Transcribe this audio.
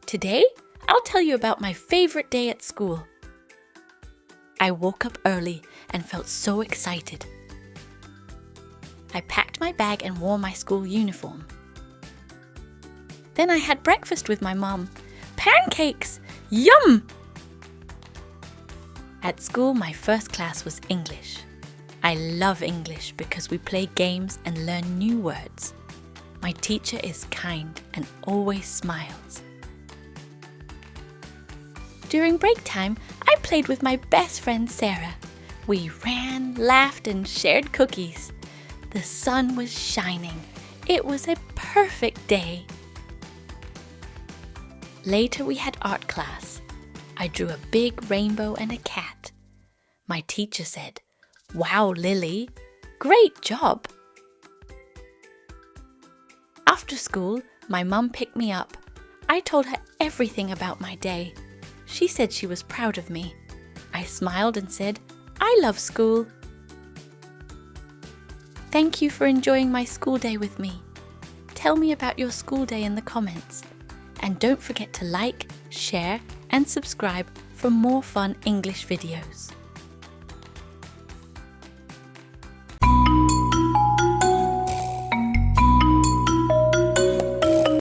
Today, I'll tell you about my favorite day at school. I woke up early and felt so excited. I packed my bag and wore my school uniform. Then I had breakfast with my mom. Pancakes! Yum! At school, my first class was English. I love English because we play games and learn new words. My teacher is kind and always smiles. During break time, I played with my best friend Sarah. We ran, laughed, and shared cookies. The sun was shining. It was a perfect day. Later we had art class. I drew a big rainbow and a cat. My teacher said, "Wow, Lily, great job." After school, my mum picked me up. I told her everything about my day. She said she was proud of me. I smiled and said, "I love school." Thank you for enjoying my school day with me. Tell me about your school day in the comments. And don't forget to like, share, and subscribe for more fun English videos.